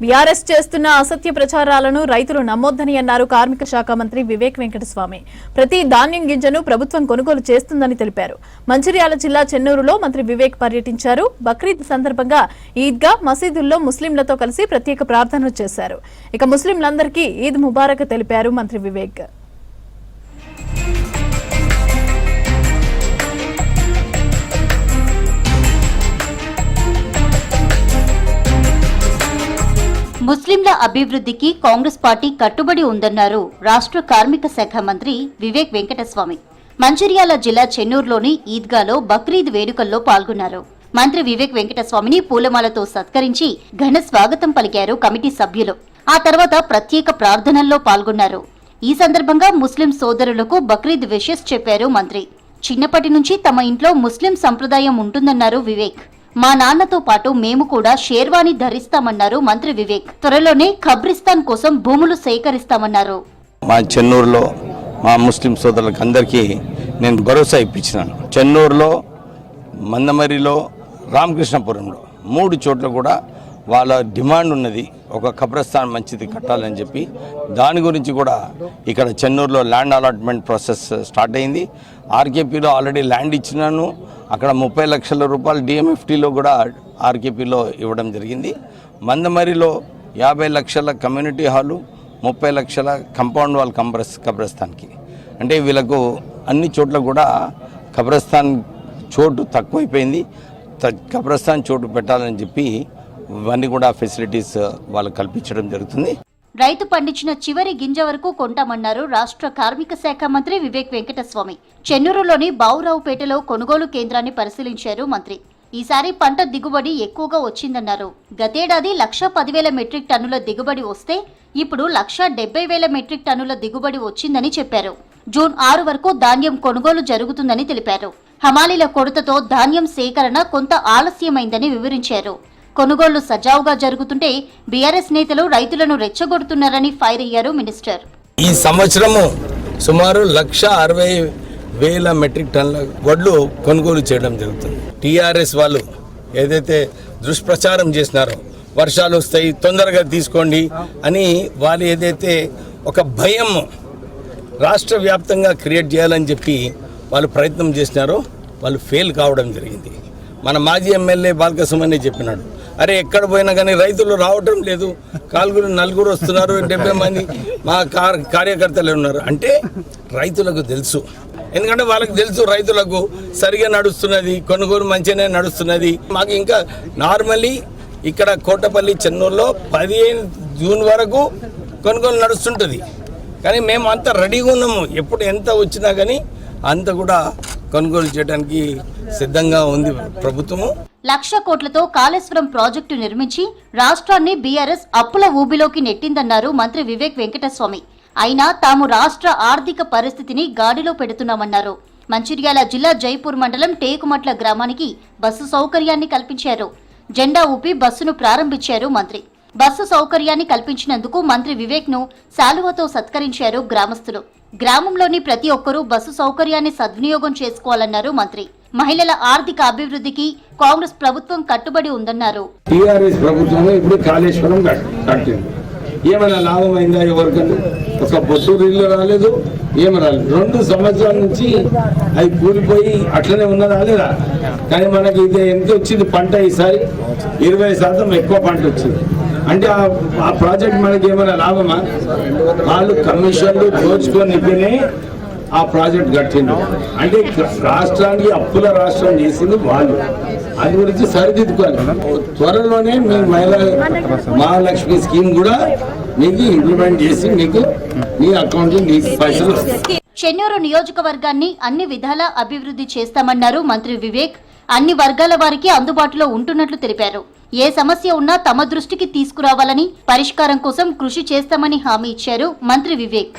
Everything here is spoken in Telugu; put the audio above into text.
బీఆర్ఎస్ చేస్తున్న అసత్య ప్రచారాలను రైతులు నమ్మొద్దని అన్నారు కార్మిక శాఖ మంత్రి వివేక్ వెంకటస్వామి. ప్రతి ధాన్యం గింజను ప్రభుత్వం కొనుగోలు చేస్తుందని తెలిపారు. మంచిర్యాల జిల్లా చెన్నూరులో మంత్రి వివేక్ పర్యటించారు. బక్రీద్ సందర్భంగా ఈద్గా మసీదుల్లో ముస్లింలతో కలిసి ప్రత్యేక ప్రార్థనలు చేశారు. ఇక ముస్లింలందరికీ ఈద్ ముబారక్ తెలిపారు మంత్రి వివేక్. ముస్లింల అభివృద్ధికి కాంగ్రెస్ పార్టీ కట్టుబడి ఉందన్నారు రాష్ట్ర కార్మిక శాఖ మంత్రి వివేక్ వెంకటస్వామి. మంచిర్యాల జిల్లా చెన్నూరులోని ఈద్గాలో బక్రీద్ వేడుకల్లో పాల్గొన్నారు. మంత్రి వివేక్ వెంకటస్వామిని పూలమాలతో సత్కరించి ఘన స్వాగతం పలికారు కమిటీ సభ్యులు. ఆ తర్వాత ప్రత్యేక ప్రార్థనల్లో పాల్గొన్నారు. ఈ సందర్భంగా ముస్లిం సోదరులకు బక్రీద్ విషెస్ చెప్పారు మంత్రి. చిన్నప్పటి నుంచి తమ ఇంట్లో ముస్లిం సంప్రదాయం ఉంటుందన్నారు వివేక్. మా నాన్నతో పాటు మేము కూడా షేర్వాణి ధరిస్తామన్నారు మంత్రి వివేక్. త్వరలోనే ఖబ్రిస్తాన్ కోసం భూములు సేకరిస్తామన్నారు. మా చెన్నూరులో మా ముస్లిం సోదరులకు అందరికీ నేను భరోసా ఇప్పించినాను. చెన్నూరులో, మందమరిలో, రామకృష్ణపురంలో 3 చోట్ల కూడా వాళ్ళ డిమాండ్ ఉన్నది. ఒక ఖబ్రస్థాన్ మంచిది కట్టాలని చెప్పి దాని గురించి కూడా ఇక్కడ చెన్నూరులో ల్యాండ్ అలాట్మెంట్ ప్రాసెస్ స్టార్ట్ అయింది. ఆర్కేపీలో ఆల్రెడీ ల్యాండ్ ఇచ్చినాను. అక్కడ 30 లక్షల రూపాయలు డిఎంఎఫ్టీలో కూడా ఆర్కేపీలో ఇవ్వడం జరిగింది. మందమరిలో 50 లక్షల కమ్యూనిటీ హాలు, 30 లక్షల కంపౌండ్ వాల్ ఖబ్రస్థాన్కి. అంటే వీళ్ళకు అన్ని చోట్ల కూడా ఖబ్రస్థాన్ చోటు తక్కువైపోయింది. ఖబ్రస్థాన్ చోటు పెట్టాలని చెప్పి ఇవన్నీ కూడా ఫెసిలిటీస్ వాళ్ళకు కల్పించడం జరుగుతుంది. రైతు పండించిన చివరి గింజ వరకు కొంటామన్నారు రాష్ట్ర కార్మిక శాఖ మంత్రి వివేక్ వెంకటస్వామి. చెన్నూరులోని బావురావుపేటలో కొనుగోలు కేంద్రాన్ని పరిశీలించారు మంత్రి. ఈసారి పంట దిగుబడి ఎక్కువగా వచ్చిందన్నారు. గతేడాది 1,10,000 మెట్రిక్ టన్నుల దిగుబడి వస్తే ఇప్పుడు 1,70,000 మెట్రిక్ టన్నుల దిగుబడి వచ్చిందని చెప్పారు. జూన్ 6 వరకు ధాన్యం కొనుగోలు జరుగుతుందని తెలిపారు. హమాలీల కొరతతో ధాన్యం సేకరణ కొంత ఆలస్యమైందని వివరించారు. కొనుగోళ్లు సజావుగా జరుగుతుంటే బీఆర్ఎస్ నేతలు రైతులను రెచ్చగొడుతున్నారని ఫైర్ అయ్యారు మినిస్టర్. ఈ సంవత్సరము సుమారు 1,60,000 మెట్రిక్ టన్నుల వడ్లు కొనుగోలు చేయడం జరుగుతుంది. టీఆర్ఎస్ వాళ్ళు ఏదైతే దుష్ప్రచారం చేసినారో వర్షాలు వస్తాయి తొందరగా తీసుకోండి అని వాళ్ళు ఏదైతే ఒక భయం రాష్ట్ర వ్యాప్తంగా క్రియేట్ చేయాలని చెప్పి వాళ్ళు ప్రయత్నం చేసినారో వాళ్ళు ఫెయిల్ కావడం జరిగింది. మన మాజీ ఎమ్మెల్యే బాలకసుమని చెప్పినాడు, అరే ఎక్కడ పోయినా కానీ రైతులు రావటం లేదు, 4 వస్తున్నారు, 70 మంది మా కార్యకర్తలు ఉన్నారు. అంటే రైతులకు తెలుసు, ఎందుకంటే వాళ్ళకి తెలుసు రైతులకు సరిగా నడుస్తున్నది, కొనుగోలు మంచిగానే నడుస్తున్నది. మాకు ఇంకా నార్మల్లీ ఇక్కడ కోటపల్లి చెన్నూరులో 15 జూన్ వరకు కొనుగోలు నడుస్తుంటుంది. కానీ మేము అంత రెడీగా ఉన్నాము, ఎప్పుడు ఎంత వచ్చినా కానీ అంత కూడా కొనుగోలు చేయడానికి సిద్ధంగా ఉంది ప్రభుత్వము. 1,00,000 కోట్లతో కాళేశ్వరం ప్రాజెక్టు నిర్మించి రాష్ట్రాన్ని బీఆర్ఎస్ అప్పుల ఊబిలోకి నెట్టిందన్నారు మంత్రి వివేక్ వెంకటస్వామి. అయినా తాము రాష్ట్ర ఆర్థిక పరిస్థితిని గాడిలో పెడుతున్నామన్నారు. మంచిర్యాల జిల్లా జైపూర్ మండలం టేకుమట్ల గ్రామానికి బస్సు సౌకర్యాన్ని కల్పించారు. జెండా ఊపి బస్సును ప్రారంభించారు మంత్రి. బస్సు సౌకర్యాన్ని కల్పించినందుకు మంత్రి వివేక్ ను శాలువతో సత్కరించారు గ్రామస్తులు. గ్రామంలోని ప్రతి ఒక్కరూ బస్సు సౌకర్యాన్ని సద్వినియోగం చేసుకోవాలన్నారు మంత్రి. మహిళల ఆర్థిక అభివృద్ధికి కాంగ్రెస్ ప్రభుత్వం కట్టుబడి ఉందన్నారు. టీఆర్ఎస్ ప్రభుత్వం ఇప్పుడు కాళేశ్వరం కట్టింది, ఏమైనా లాభమైందా? ఎవరికన్నా ఒక బొత్తూరు ఇల్లు రాలేదు, ఏమి రాలేదు. 2 సంవత్సరాల నుంచి అది కూలిపోయి అట్లనే ఉన్నదా లేదా? కానీ మనకి ఇది ఎంత వచ్చింది పంట? ఈసారి 20% ఎక్కువ పంట వచ్చింది. అంటే ఆ ప్రాజెక్ట్ మనకి ఏమైనా లాభమా? వాళ్ళు కమిషన్లు దోచుకొని ఇవ్వనే ఆ ప్రాజెక్ట్ కట్టింది. అంటే రాష్ట్రానికి అప్పుల రాష్ట్రం చేసింది వాళ్ళు. అది గురించి సరిదిద్దుకోవాలి. త్వరలోనే మీ మహాలక్ష్మి స్కీమ్ కూడా మీకు ఇంప్లిమెంట్ చేసి మీకు మీ అకౌంట్లో మీకు పైసలు వస్తాయి. చెన్నూరు నియోజకవర్గాన్ని అన్ని విధాలా అభివృద్ధి చేస్తామన్నారు మంత్రి వివేక్. అన్ని వర్గాల వారికి అందుబాటులో ఉంటున్నట్లు తెలిపారు. ఏ సమస్య ఉన్నా తమ దృష్టికి తీసుకురావాలని, పరిష్కారం కోసం కృషి చేస్తామని హామీ ఇచ్చారు మంత్రి వివేక్.